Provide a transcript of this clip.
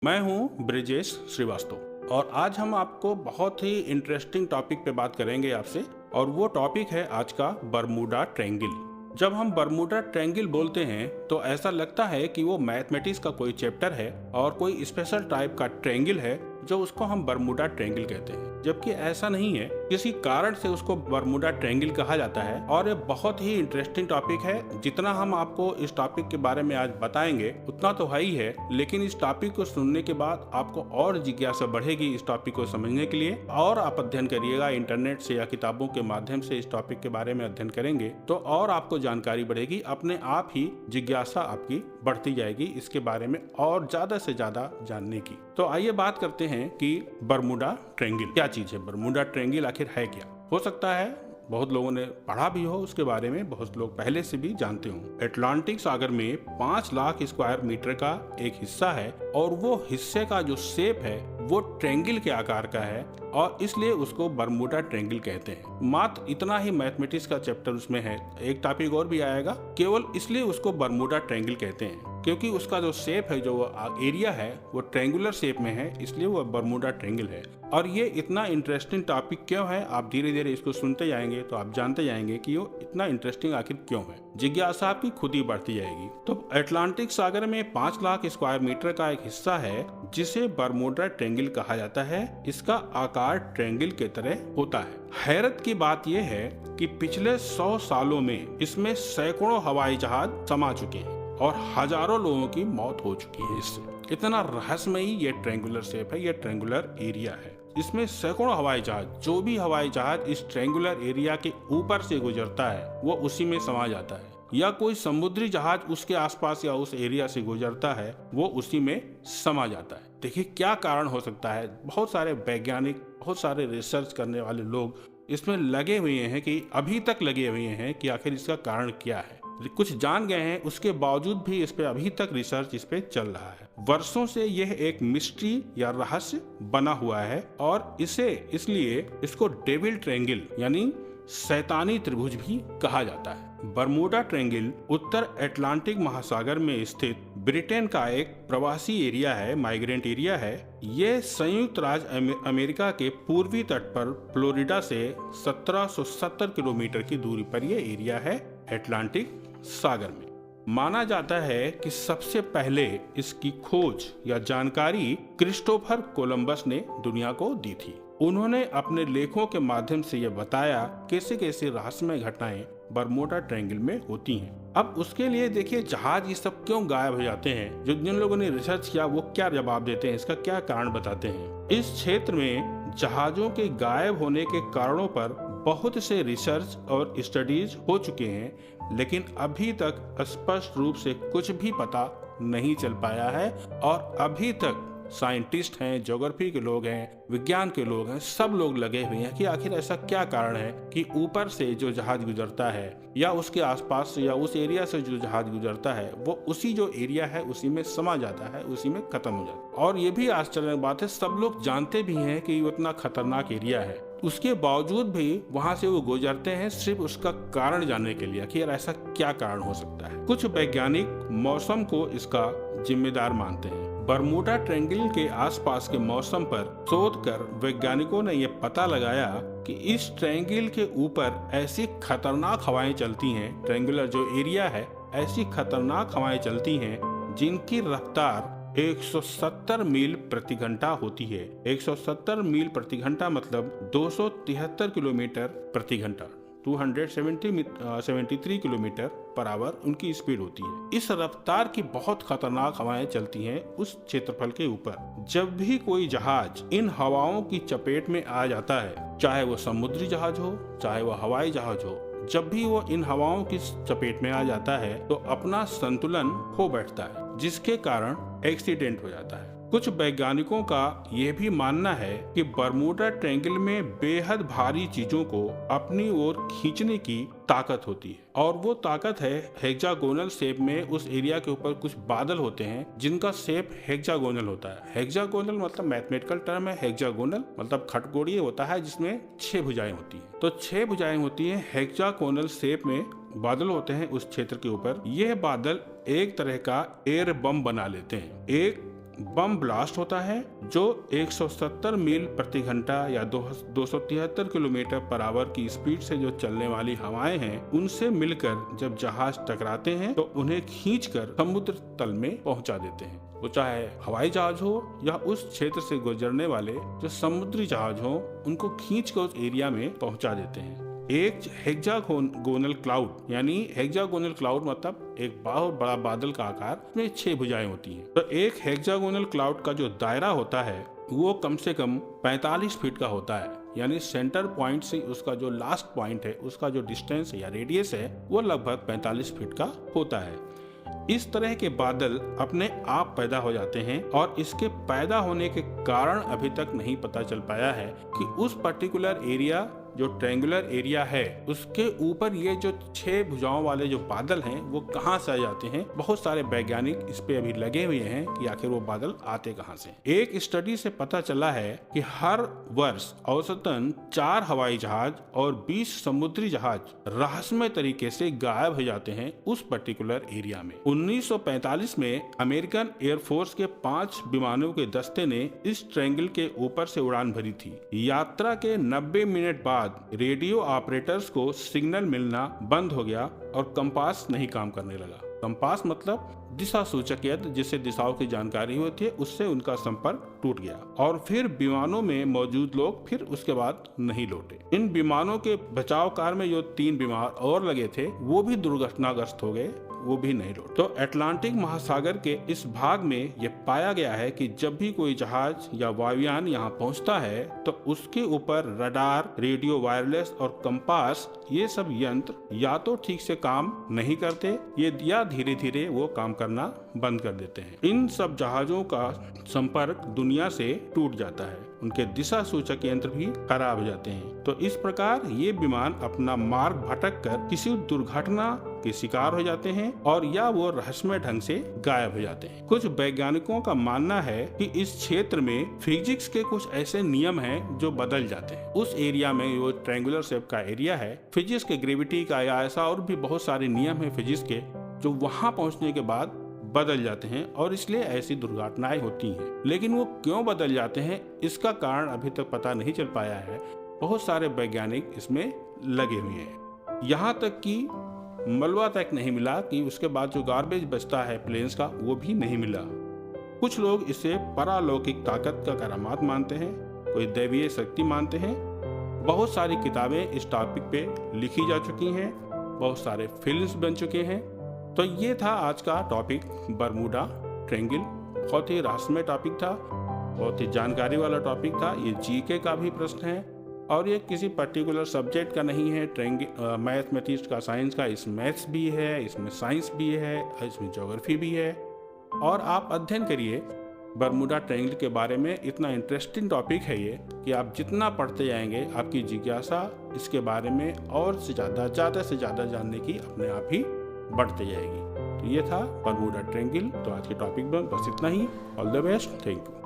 मैं हूं ब्रिजेश श्रीवास्तव और आज हम आपको बहुत ही इंटरेस्टिंग टॉपिक पे बात करेंगे आपसे। और वो टॉपिक है आज का बरमूडा ट्रायंगल। जब हम बरमूडा ट्रायंगल बोलते हैं तो ऐसा लगता है कि वो मैथमेटिक्स का कोई चैप्टर है और कोई स्पेशल टाइप का ट्रायंगल है जो उसको हम बरमूडा ट्रायंगल कहते हैं, जबकि ऐसा नहीं है। किसी कारण से उसको बरमूडा ट्रायंगल कहा जाता है और ये बहुत ही इंटरेस्टिंग टॉपिक है। जितना हम आपको इस टॉपिक के बारे में आज बताएंगे उतना तो है ही है, लेकिन इस टॉपिक को सुनने के बाद आपको और जिज्ञासा बढ़ेगी इस टॉपिक को समझने के लिए, और आप अध्ययन करिएगा इंटरनेट से या किताबों के माध्यम से इस टॉपिक के बारे में अध्ययन करेंगे तो और आपको जानकारी बढ़ेगी, अपने आप ही जिज्ञासा आपकी बढ़ती जाएगी इसके बारे में और ज्यादा से ज्यादा जानने की। तो आइए बात करते हैं कि बरमूडा ट्रायंगल क्या चीज है। बरमूडा ट्रायंगल आखिर है क्या? हो सकता है बहुत लोगों ने पढ़ा भी हो उसके बारे में, बहुत लोग पहले से भी जानते हो। अटलांटिक सागर में 5 लाख स्क्वायर मीटर का एक हिस्सा है और वो हिस्से का जो शेप है वो ट्रायंगल के आकार का है और इसलिए उसको बरमूडा ट्रायंगल कहते हैं। मात्र इतना ही मैथमेटिक्स का चैप्टर उसमें है, एक टॉपिक और भी आएगा, केवल इसलिए उसको बरमूडा ट्रायंगल कहते हैं क्योंकि उसका जो शेप है, जो एरिया है वो ट्रायंगुलर शेप में है, इसलिए वो बरमूडा ट्रायंगल है। और ये इतना इंटरेस्टिंग टॉपिक क्यों है, आप धीरे धीरे इसको सुनते जाएंगे तो आप जानते जाएंगे कि वो इतना इंटरेस्टिंग आखिर क्यों है। जिज्ञासा आपकी खुद ही बढ़ती जाएगी। तो अटलांटिक सागर में 5 लाख स्क्वायर मीटर का एक हिस्सा है जिसे बरमूडा ट्रायंगल कहा जाता है। इसका आकार ट्रायंगल के तरह होता है। हैरत की बात यह है कि पिछले 100 सालों में इसमें सैकड़ों हवाई जहाज समा चुके हैं और हजारों लोगों की मौत हो चुकी है। इससे इतना रहस्यमयी ये ट्रायंगुलर शेप है, ये ट्रायंगुलर एरिया है। इसमें सैकड़ों हवाई जहाज, जो भी हवाई जहाज इस ट्रायंगुलर एरिया के ऊपर से गुजरता है वो उसी में समा जाता है, या कोई समुद्री जहाज उसके आसपास या उस एरिया से गुजरता है वो उसी में समा जाता है। देखिए क्या कारण हो सकता है। बहुत सारे वैज्ञानिक, बहुत सारे रिसर्च करने वाले लोग इसमें लगे हुए हैं कि अभी तक लगे हुए हैं कि आखिर इसका कारण क्या है। कुछ जान गए हैं, उसके बावजूद भी इस पे अभी तक रिसर्च इस पे चल रहा है। वर्षों से यह एक मिस्ट्री या रहस्य बना हुआ है और इसलिए इसको डेविल ट्रायंगल यानी शैतानी त्रिभुज भी कहा जाता है। बरमूडा ट्रायंगल उत्तर अटलांटिक महासागर में स्थित ब्रिटेन का एक प्रवासी एरिया है, माइग्रेंट एरिया है। ये संयुक्त राज्य अमेरिका के पूर्वी तट पर फ्लोरिडा से 1770 किलोमीटर की दूरी पर यह एरिया है अटलांटिक सागर में। माना जाता है कि सबसे पहले इसकी खोज या जानकारी क्रिस्टोफर कोलंबस ने दुनिया को दी थी। उन्होंने अपने लेखों के माध्यम से यह बताया कैसे कैसे रहस्यमय घटनाएं बरमूडा ट्रायंगल में होती हैं। अब उसके लिए देखिए जहाज ये सब क्यों गायब हो जाते हैं, जो जिन लोगों ने रिसर्च किया वो क्या जवाब देते हैं, इसका क्या कारण बताते हैं। इस क्षेत्र में जहाजों के गायब होने के कारणों पर बहुत से रिसर्च और स्टडीज हो चुके हैं, लेकिन अभी तक स्पष्ट रूप से कुछ भी पता नहीं चल पाया है। और अभी तक साइंटिस्ट हैं, ज्योग्राफी के लोग हैं, विज्ञान के लोग हैं, सब लोग लगे हुए हैं कि आखिर ऐसा क्या कारण है कि ऊपर से जो जहाज गुजरता है या उसके आसपास से या उस एरिया से जो जहाज गुजरता है वो उसी जो एरिया है उसी में समा जाता है, उसी में खत्म हो जाता है। और ये भी आश्चर्य की बात है, सब लोग जानते भी हैं कि ये इतना खतरनाक एरिया है, उसके बावजूद भी वहां से वो गुजरते हैं सिर्फ उसका कारण जानने के लिए कि यार ऐसा क्या कारण हो सकता है। कुछ वैज्ञानिक मौसम को इसका जिम्मेदार मानते हैं। बरमूडा ट्रायंगल के आसपास के मौसम पर शोध कर वैज्ञानिकों ने यह पता लगाया कि इस ट्रायंगल के ऊपर ऐसी खतरनाक हवाएं चलती हैं, ट्रायंगुलर जो एरिया है ऐसी खतरनाक हवाएं चलती हैं जिनकी रफ्तार 170 मील प्रति घंटा होती है। 170 मील प्रति घंटा मतलब 273 किलोमीटर प्रति घंटा, 273 किलोमीटर पर आवर उनकी स्पीड होती है। इस रफ्तार की बहुत खतरनाक हवाएं चलती हैं उस क्षेत्रफल के ऊपर। जब भी कोई जहाज इन हवाओं की चपेट में आ जाता है, चाहे वो समुद्री जहाज हो चाहे वो हवाई जहाज हो, जब भी वो इन हवाओं की चपेट में आ जाता है तो अपना संतुलन खो बैठता है, जिसके कारण एक्सीडेंट हो जाता है। कुछ वैज्ञानिकों का यह भी मानना है कि बरमूडा ट्रायंगल में बेहद भारी चीजों को अपनी ओर खींचने की ताकत होती है, और वो ताकत है हेक्सागोनल शेप में। उस एरिया के ऊपर कुछ बादल होते हैं जिनका शेप हेक्सागोनल होता है। हेक्सागोनल मतलब मैथमेटिकल टर्म है, हेक्सागोनल मतलब खटगोड़ीय होता है जिसमें 6 भुजाएं होती हैं। तो 6 भुजाएं होती हैं, हेक्सागोनल शेप में बादल होते हैं उस क्षेत्र के ऊपर। यह बादल एक तरह का एयर बम बना लेते हैं। एक बम ब्लास्ट होता है जो 170 मील प्रति घंटा या 273 किलोमीटर पर आवर की स्पीड से जो चलने वाली हवाएं हैं, उनसे मिलकर जब जहाज टकराते हैं तो उन्हें खींचकर समुद्र तल में पहुंचा देते हैं। वो चाहे हवाई जहाज हो या उस क्षेत्र से गुजरने वाले जो समुद्री जहाज हो, उनको खींच कर उस एरिया में पहुंचा देते हैं। एक हेक्सागोनल क्लाउड, यानी हेक्सागोनल क्लाउड मतलब एक बहुत बड़ा बादल का आकार में 6 भुजाएं होती हैं। तो एक हेक्सागोनल क्लाउड का जो दायरा होता है वो कम से कम 45 फीट का होता है, यानी सेंटर पॉइंट से उसका जो लास्ट पॉइंट है उसका जो डिस्टेंस या रेडियस है वो लगभग 45 फीट का होता है। इस तरह के बादल अपने आप पैदा हो जाते हैं और इसके पैदा होने के कारण अभी तक नहीं पता चल पाया है कि उस पर्टिकुलर एरिया जो ट्रायंगुलर एरिया है उसके ऊपर ये जो 6 भुजाओं वाले जो बादल हैं वो कहाँ से आ जाते हैं। बहुत सारे वैज्ञानिक इस पे अभी लगे हुए हैं कि आखिर वो बादल आते कहाँ से। एक स्टडी से पता चला है कि हर वर्ष औसतन 4 हवाई जहाज और 20 समुद्री जहाज रहस्यमय तरीके से गायब हो जाते हैं उस पर्टिकुलर एरिया में। 1945 में अमेरिकन एयरफोर्स के 5 विमानों के दस्ते ने इस ट्रायंगल के ऊपर से उड़ान भरी थी। यात्रा के 90 मिनट बाद रेडियो ऑपरेटर्स को सिग्नल मिलना बंद हो गया और कंपास नहीं काम करने लगा। कंपास मतलब दिशा सूचक यंत्र जिससे दिशाओं की जानकारी होती है, उससे उनका संपर्क टूट गया और फिर विमानों में मौजूद लोग फिर उसके बाद नहीं लौटे। इन विमानों के बचाव कार्य में जो 3 विमान और लगे थे वो भी दुर्घटनाग्रस्त हो गए, वो भी नहीं लौटे। तो अटलांटिक महासागर के इस भाग में यह पाया गया है कि जब भी कोई जहाज या वायुयान यहाँ पहुँचता है तो उसके ऊपर रडार, रेडियो वायरलेस और कंपास ये सब यंत्र या तो ठीक से काम नहीं करते या धीरे धीरे वो काम करना बंद कर देते हैं। इन सब जहाजों का संपर्क दुनिया से टूट जाता है, उनके दिशा सूचक यंत्र भी खराब हो जाते हैं। तो इस प्रकार ये विमान अपना मार्ग भटक कर किसी दुर्घटना के शिकार हो जाते हैं और या वो रहस्यमय ढंग से गायब हो जाते हैं। कुछ वैज्ञानिकों का मानना है कि इस क्षेत्र में फिजिक्स के कुछ ऐसे नियम हैं जो बदल जाते हैं। उस एरिया में वो ट्रायंगुलर शेप का एरिया है, फिजिक्स के, ग्रेविटी का या ऐसा और भी बहुत सारे नियम है फिजिक्स के जो वहां पहुंचने के बाद बदल जाते हैं और इसलिए ऐसी दुर्घटनाएं होती हैं। लेकिन वो क्यों बदल जाते हैं इसका कारण अभी तक पता नहीं चल पाया है। बहुत सारे वैज्ञानिक इसमें लगे हुए हैं, यहाँ तक कि मलबा तक नहीं मिला कि उसके बाद जो गार्बेज बचता है प्लेन्स का वो भी नहीं मिला। कुछ लोग इसे परालौकिक ताकत का करामात मानते हैं, कोई दैवीय शक्ति मानते हैं। बहुत सारी किताबें इस टॉपिक पे लिखी जा चुकी हैं, बहुत सारे फिल्म्स बन चुके हैं। तो ये था आज का टॉपिक बरमूडा ट्रायंगल। बहुत ही रहस्यमय टॉपिक था, बहुत ही जानकारी वाला टॉपिक था। ये जीके का भी प्रश्न है और ये किसी पर्टिकुलर सब्जेक्ट का नहीं है। मैथमेटिक्स का, साइंस का, इसमें मैथ्स भी है, इसमें साइंस भी है, इसमें ज्योग्राफी भी है। और आप अध्ययन करिए बरमूडा ट्रायंगल के बारे में। इतना इंटरेस्टिंग टॉपिक है ये कि आप जितना पढ़ते जाएंगे आपकी जिज्ञासा इसके बारे में और से ज़्यादा जानने की अपने आप ही बढ़ते जाएगी। तो ये था बरमूडा ट्रायंगल। तो आज के टॉपिक में बस इतना ही। All the best, thank you.